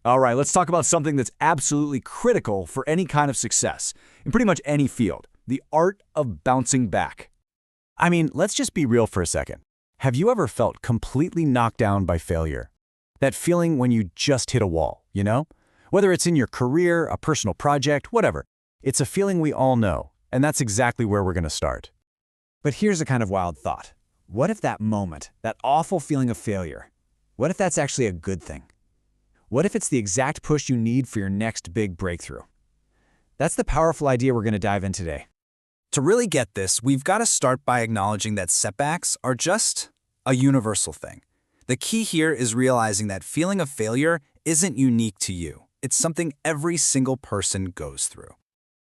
All right, let's talk about something that's absolutely critical for any kind of success, in pretty much any field, the art of bouncing back. I mean, let's just be real for a second. Have you ever felt completely knocked down by failure? That feeling when you just hit a wall, you know? Whether it's in your career, a personal project, whatever. It's a feeling we all know, and that's exactly where we're going to start. But here's a kind of wild thought. What if that moment, that awful feeling of failure, what if that's actually a good thing? What if it's the exact push you need for your next big breakthrough? That's the powerful idea we're going to dive in today. To really get this, we've got to start by acknowledging that setbacks are just a universal thing. The key here is realizing that feeling of failure isn't unique to you. It's something every single person goes through.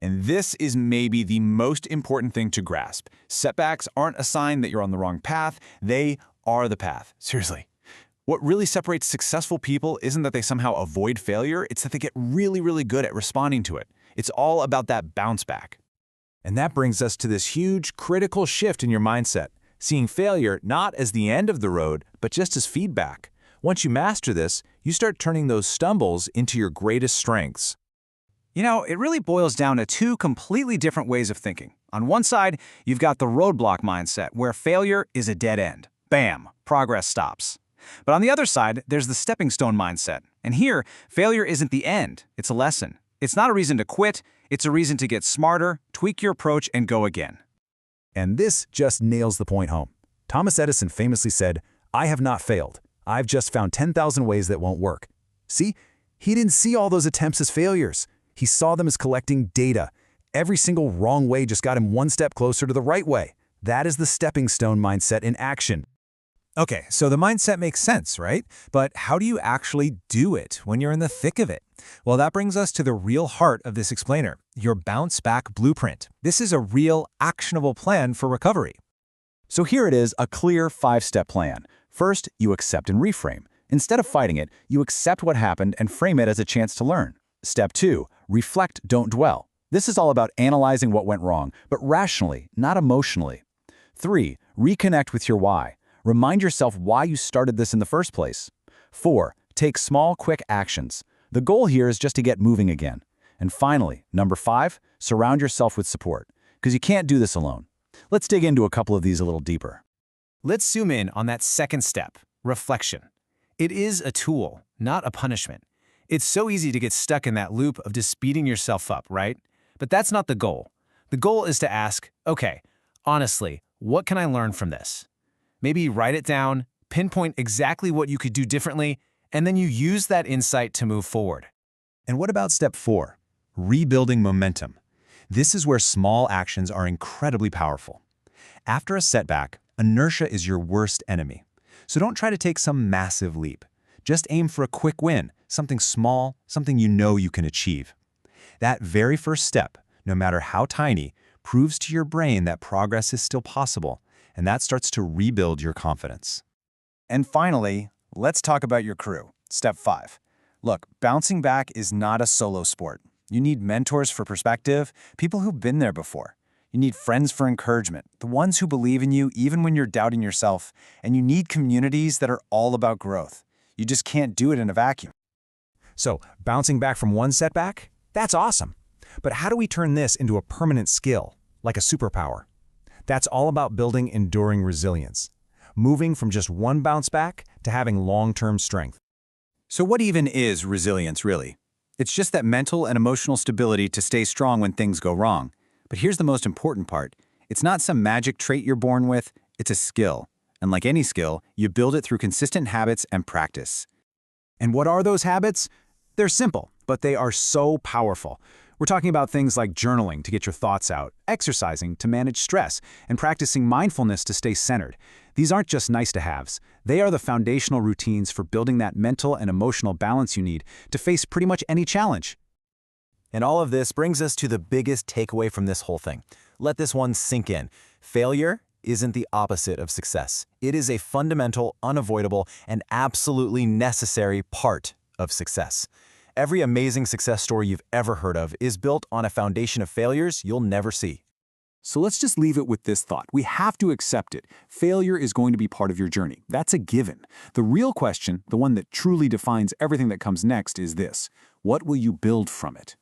And this is maybe the most important thing to grasp. Setbacks aren't a sign that you're on the wrong path. They are the path. Seriously. What really separates successful people isn't that they somehow avoid failure. It's that they get really, really good at responding to it. It's all about that bounce back. And that brings us to this huge, critical shift in your mindset, seeing failure not as the end of the road, but just as feedback. Once you master this, you start turning those stumbles into your greatest strengths. You know, it really boils down to two completely different ways of thinking. On one side, you've got the roadblock mindset, where failure is a dead end. Bam, progress stops. But on the other side, there's the stepping stone mindset. And here, failure isn't the end, it's a lesson. It's not a reason to quit, it's a reason to get smarter, tweak your approach, and go again. And this just nails the point home. Thomas Edison famously said, "I have not failed. I've just found 10,000 ways that won't work." See, he didn't see all those attempts as failures. He saw them as collecting data. Every single wrong way just got him one step closer to the right way. That is the stepping stone mindset in action. Okay, so the mindset makes sense, right? But how do you actually do it when you're in the thick of it? Well, that brings us to the real heart of this explainer, your bounce back blueprint. This is a real, actionable plan for recovery. So here it is, a clear 5-step plan. First, you accept and reframe. Instead of fighting it, you accept what happened and frame it as a chance to learn. Step 2, reflect, don't dwell. This is all about analyzing what went wrong, but rationally, not emotionally. 3, reconnect with your why. Remind yourself why you started this in the first place. 4, take small, quick actions. The goal here is just to get moving again. And finally, number 5, surround yourself with support, because you can't do this alone. Let's dig into a couple of these a little deeper. Let's zoom in on that second step, reflection. It is a tool, not a punishment. It's so easy to get stuck in that loop of just beating yourself up, right? But that's not the goal. The goal is to ask, okay, honestly, what can I learn from this? Maybe write it down, pinpoint exactly what you could do differently, and then you use that insight to move forward. And what about step 4? Rebuilding momentum. This is where small actions are incredibly powerful. After a setback, inertia is your worst enemy. So don't try to take some massive leap. Just aim for a quick win, something small, something you know you can achieve. That very first step, no matter how tiny, proves to your brain that progress is still possible, and that starts to rebuild your confidence. And finally, let's talk about your crew. Step 5. Look, bouncing back is not a solo sport. You need mentors for perspective, people who've been there before. You need friends for encouragement, the ones who believe in you even when you're doubting yourself. And you need communities that are all about growth. You just can't do it in a vacuum. So, bouncing back from one setback? That's awesome. But how do we turn this into a permanent skill, like a superpower? That's all about building enduring resilience, moving from just one bounce back to having long-term strength. So what even is resilience, really? It's just that mental and emotional stability to stay strong when things go wrong. But here's the most important part. It's not some magic trait you're born with, it's a skill. And like any skill, you build it through consistent habits and practice. And what are those habits? They're simple, but they are so powerful. We're talking about things like journaling to get your thoughts out, exercising to manage stress, and practicing mindfulness to stay centered. These aren't just nice-to-haves. They are the foundational routines for building that mental and emotional balance you need to face pretty much any challenge. And all of this brings us to the biggest takeaway from this whole thing. Let this one sink in. Failure isn't the opposite of success. It is a fundamental, unavoidable, and absolutely necessary part of success. Every amazing success story you've ever heard of is built on a foundation of failures you'll never see. So let's just leave it with this thought. We have to accept it. Failure is going to be part of your journey. That's a given. The real question, the one that truly defines everything that comes next, is this: what will you build from it?